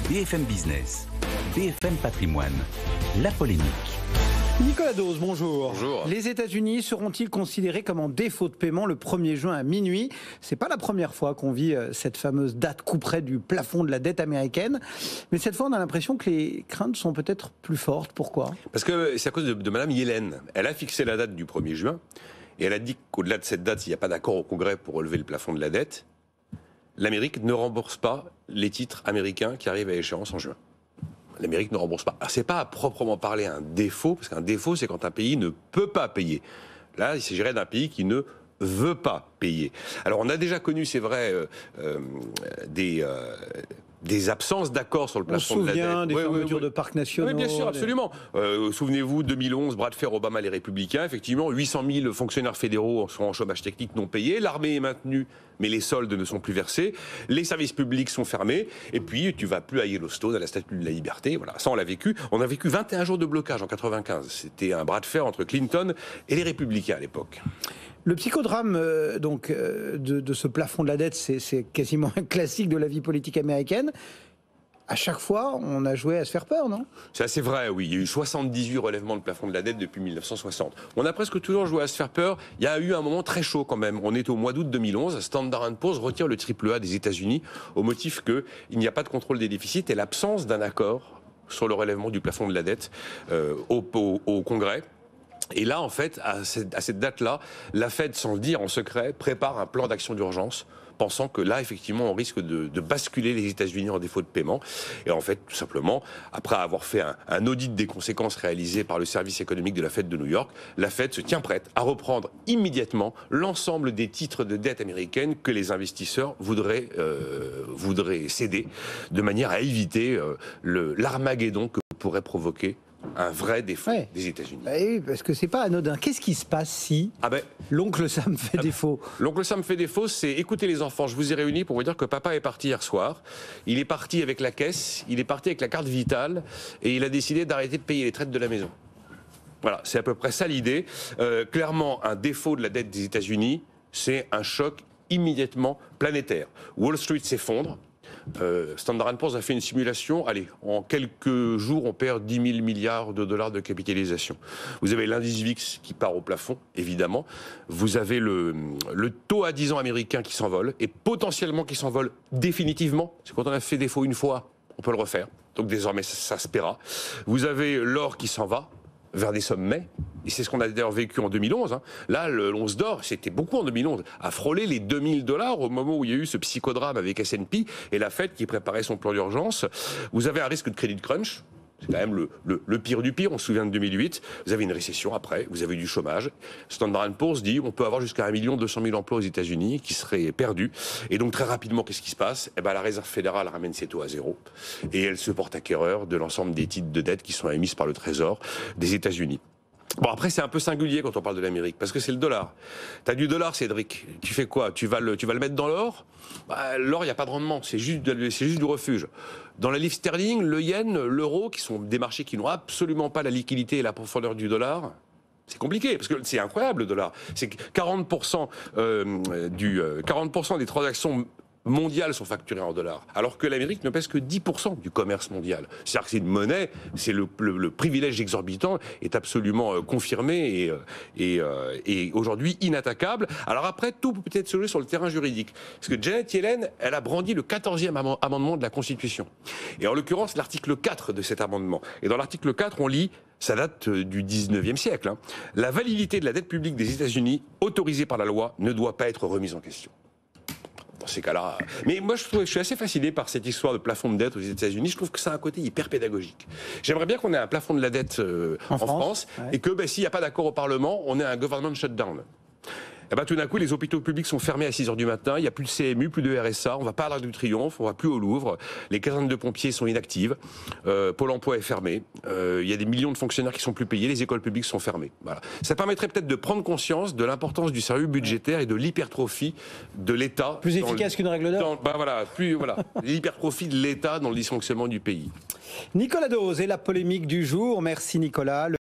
BFM Business, BFM Patrimoine, la polémique. Nicolas Dose, bonjour. Bonjour. Les États-Unis seront-ils considérés comme en défaut de paiement le 1er juin à minuit? C'est pas la première fois qu'on vit cette fameuse date couperet du plafond de la dette américaine. Mais cette fois, on a l'impression que les craintes sont peut-être plus fortes. Pourquoi? Parce que c'est à cause de Madame Yellen. Elle a fixé la date du 1er juin et elle a dit qu'au-delà de cette date, s'il n'y a pas d'accord au Congrès pour relever le plafond de la dette, l'Amérique ne rembourse pas les titres américains qui arrivent à échéance en juin. L'Amérique ne rembourse pas. C'est pas à proprement parler un défaut, parce qu'un défaut, c'est quand un pays ne peut pas payer. Là, il s'agirait d'un pays qui ne veut pas payer. Alors, on a déjà connu, c'est vrai, des absences d'accord sur le plafond de la dette. On se souvient des fermetures de parcs nationaux. Oui, bien sûr, absolument. Souvenez-vous, 2011, bras de fer Obama les Républicains. Effectivement, 800 000 fonctionnaires fédéraux sont en chômage technique non payé. L'armée est maintenue, mais les soldes ne sont plus versés. Les services publics sont fermés. Et puis, tu vas plus à Yellowstone, à la Statue de la Liberté. Voilà, ça, on l'a vécu. On a vécu 21 jours de blocage en 95. C'était un bras de fer entre Clinton et les Républicains à l'époque. Le psychodrame de ce plafond de la dette, c'est quasiment un classique de la vie politique américaine. À chaque fois, on a joué à se faire peur, non? C'est assez vrai, oui. Il y a eu 78 relèvements de plafond de la dette depuis 1960. On a presque toujours joué à se faire peur. Il y a eu un moment très chaud quand même. On est au mois d'août 2011. Standard & Poor's retire le AAA des États-Unis au motif qu'il n'y a pas de contrôle des déficits et l'absence d'un accord sur le relèvement du plafond de la dette au Congrès. Et là, en fait, à cette date-là, la Fed, sans le dire en secret, prépare un plan d'action d'urgence, pensant que là, effectivement, on risque de basculer les États-Unis en défaut de paiement. Et en fait, tout simplement, après avoir fait un audit des conséquences réalisé par le service économique de la Fed de New York, la Fed se tient prête à reprendre immédiatement l'ensemble des titres de dette américaine que les investisseurs voudraient céder, de manière à éviter l'armageddon que pourrait provoquer un vrai défaut des États-Unis. Oui, parce que c'est pas anodin. Qu'est-ce qui se passe si l'oncle Sam fait défaut? L'oncle Sam fait défaut, c'est écoutez les enfants, je vous ai réunis pour vous dire que papa est parti hier soir. Il est parti avec la caisse, il est parti avec la carte vitale et il a décidé d'arrêter de payer les traites de la maison. Voilà, c'est à peu près ça l'idée. Clairement, un défaut de la dette des États-Unis, c'est un choc immédiatement planétaire. Wall Street s'effondre. Standard & Poor's a fait une simulation. Allez, en quelques jours, on perd 10 000 milliards de dollars de capitalisation. Vous avez l'indice VIX qui part au plafond, évidemment. Vous avez le taux à 10 ans américain qui s'envole, et potentiellement qui s'envole définitivement. C'est quand on a fait défaut une fois, on peut le refaire. Donc désormais, ça se paiera. Vous avez l'or qui s'en va vers des sommets, et c'est ce qu'on a d'ailleurs vécu en 2011. Là, l'once d'or, c'était beaucoup en 2011, a frôlé les 2000 $ au moment où il y a eu ce psychodrame avec S&P et la Fed qui préparait son plan d'urgence. Vous avez un risque de credit crunch. C'est quand même le pire du pire, on se souvient de 2008. Vous avez une récession après, vous avez du chômage. Standard & Poor's dit on peut avoir jusqu'à 1 200 000 emplois aux États-Unis qui seraient perdus. Et donc très rapidement, qu'est-ce qui se passe? La Réserve fédérale ramène ses taux à zéro et elle se porte acquéreur de l'ensemble des titres de dette qui sont émis par le Trésor des États-Unis. Bon, après, c'est un peu singulier quand on parle de l'Amérique, parce que c'est le dollar. T'as du dollar, Cédric. Tu fais quoi? Tu vas le mettre dans l'or? L'or, il n'y a pas de rendement. C'est juste du refuge. Dans la livre sterling, le yen, l'euro, qui sont des marchés qui n'ont absolument pas la liquidité et la profondeur du dollar, c'est compliqué, parce que c'est incroyable, le dollar. C'est que 40% des transactions mondiales sont facturées en dollars, alors que l'Amérique ne pèse que 10% du commerce mondial. C'est-à-dire que c'est une monnaie, c'est le privilège exorbitant est absolument confirmé et aujourd'hui inattaquable. Alors après, tout peut être joué sur le terrain juridique. Parce que Janet Yellen, elle a brandi le 14e amendement de la Constitution. Et en l'occurrence, l'article 4 de cet amendement. Et dans l'article 4, on lit, ça date du 19e siècle, la validité de la dette publique des États-Unis, autorisée par la loi, ne doit pas être remise en question. Dans ces cas-là. Mais moi, je suis assez fasciné par cette histoire de plafond de dette aux États-Unis. Je trouve que ça a un côté hyper pédagogique. J'aimerais bien qu'on ait un plafond de la dette en France et que s'il n'y a pas d'accord au Parlement, on ait un government shutdown. Tout d'un coup, les hôpitaux publics sont fermés à 6 h du matin, il n'y a plus de CMU, plus de RSA, on ne va pas à l'Arc du Triomphe, on ne va plus au Louvre, les casernes de pompiers sont inactives, Pôle emploi est fermé, il y a des millions de fonctionnaires qui sont plus payés, les écoles publiques sont fermées. Voilà. Ça permettrait peut-être de prendre conscience de l'importance du sérieux budgétaire et de l'hypertrophie de l'État. Plus efficace qu'une règle d'or. L'hypertrophie de l'État dans le dysfonctionnement du pays. Nicolas Dose et la polémique du jour. Merci Nicolas.